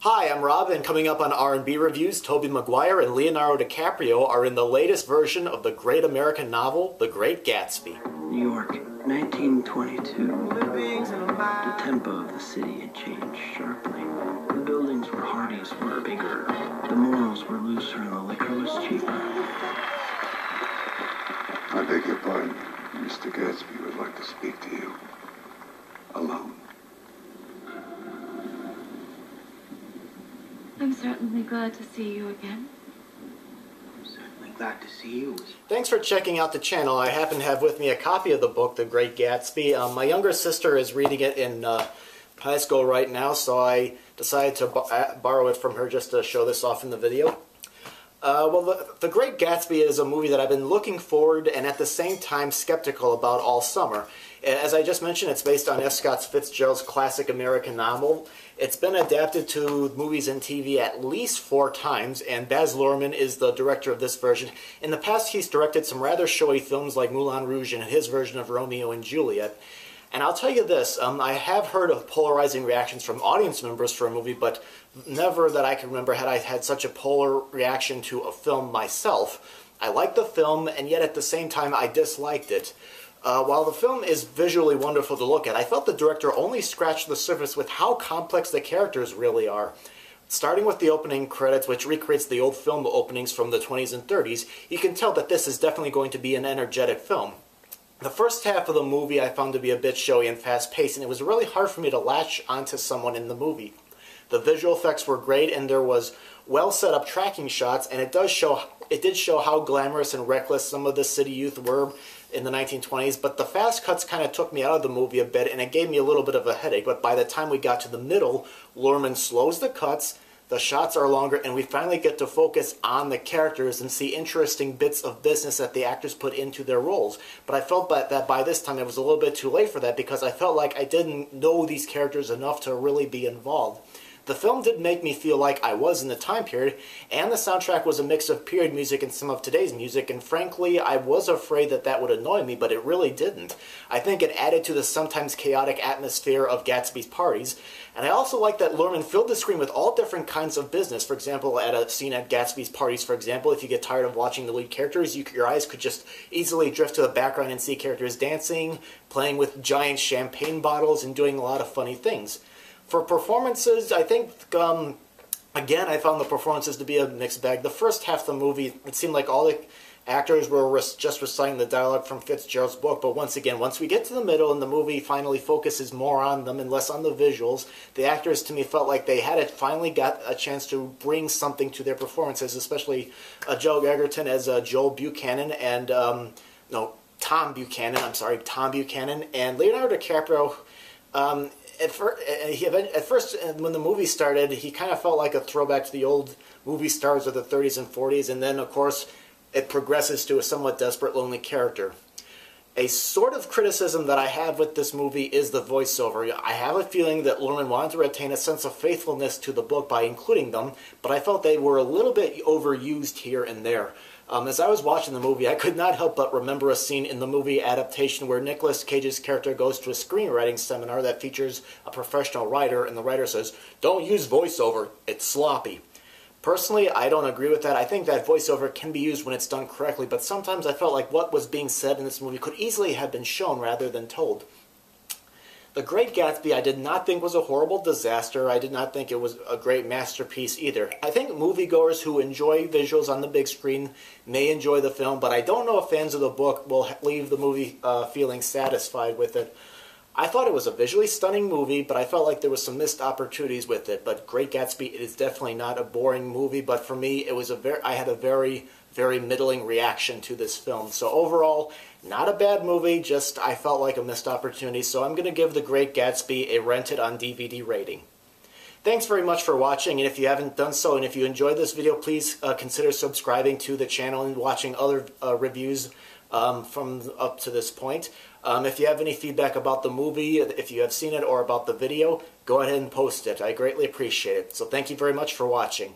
Hi, I'm Rob, and coming up on R&B Reviews, Tobey Maguire and Leonardo DiCaprio are in the latest version of the great American novel, The Great Gatsby. New York, 1922. The tempo of the city had changed sharply. The buildings were Hardee's were bigger. The morals were looser and the liquor was cheaper. I beg your pardon. Mr. Gatsby would like to speak to you. Alone. I'm certainly glad to see you again. I'm certainly glad to see you. Thanks for checking out the channel. I happen to have with me a copy of the book, The Great Gatsby. My younger sister is reading it in high school right now, so I decided to borrow it from her just to show this off in the video. The Great Gatsby is a movie that I've been looking forward and at the same time skeptical about all summer. As I just mentioned, it's based on F. Scott Fitzgerald's classic American novel. It's been adapted to movies and TV at least 4 times, and Baz Luhrmann is the director of this version. In the past, he's directed some rather showy films like Moulin Rouge and his version of Romeo and Juliet. And I'll tell you this, I have heard of polarizing reactions from audience members for a movie, but never that I can remember had I had such a polar reaction to a film myself. I liked the film, and yet at the same time I disliked it. While the film is visually wonderful to look at, I felt the director only scratched the surface with how complex the characters really are. Starting with the opening credits, which recreates the old film openings from the 20s and 30s, you can tell that this is definitely going to be an energetic film. The first half of the movie I found to be a bit showy and fast-paced, and it was really hard for me to latch onto someone in the movie. The visual effects were great, and there was well set up tracking shots, and it did show how glamorous and reckless some of the city youth were in the 1920s, but the fast cuts kind of took me out of the movie a bit, and it gave me a little bit of a headache. But by the time we got to the middle, Luhrmann slows the cuts, the shots are longer, and we finally get to focus on the characters and see interesting bits of business that the actors put into their roles. But I felt that by this time it was a little bit too late for that, because I felt like I didn't know these characters enough to really be involved. The film did make me feel like I was in the time period, and the soundtrack was a mix of period music and some of today's music, and frankly, I was afraid that that would annoy me, but it really didn't. I think it added to the sometimes chaotic atmosphere of Gatsby's parties, and I also like that Luhrmann filled the screen with all different kinds of business. For example, at a scene at Gatsby's parties, for example, if you get tired of watching the lead characters, your eyes could just easily drift to the background and see characters dancing, playing with giant champagne bottles, and doing a lot of funny things. For performances, I think, again, I found the performances to be a mixed bag. The first half of the movie, it seemed like all the actors were just reciting the dialogue from Fitzgerald's book, but once we get to the middle and the movie finally focuses more on them and less on the visuals, the actors, to me, felt like they finally got a chance to bring something to their performances, especially Joe Egerton as Joel Buchanan and, Tom Buchanan, and Leonardo DiCaprio. At first, when the movie started, he kind of felt like a throwback to the old movie stars of the 30s and 40s, and then, of course, it progresses to a somewhat desperate, lonely character. A sort of criticism that I have with this movie is the voiceover. I have a feeling that Luhrmann wanted to retain a sense of faithfulness to the book by including them, but I felt they were a little bit overused here and there. As I was watching the movie, I could not help but remember a scene in the movie adaptation where Nicolas Cage's character goes to a screenwriting seminar that features a professional writer, and the writer says, "Don't use voiceover, it's sloppy." Personally, I don't agree with that. I think that voiceover can be used when it's done correctly, but sometimes I felt like what was being said in this movie could easily have been shown rather than told. The Great Gatsby I did not think was a horrible disaster. I did not think it was a great masterpiece either. I think moviegoers who enjoy visuals on the big screen may enjoy the film, but I don't know if fans of the book will leave the movie feeling satisfied with it. I thought it was a visually stunning movie, but I felt like there was some missed opportunities with it. But Great Gatsby is definitely not a boring movie, but for me, it was I had a very, very middling reaction to this film. So overall, not a bad movie, just I felt like a missed opportunity. So I'm going to give The Great Gatsby a rented on DVD rating. Thanks very much for watching, and if you haven't done so, and if you enjoyed this video, please consider subscribing to the channel and watching other reviews from up to this point. If you have any feedback about the movie, if you have seen it, or about the video, go ahead and post it. I greatly appreciate it. So thank you very much for watching.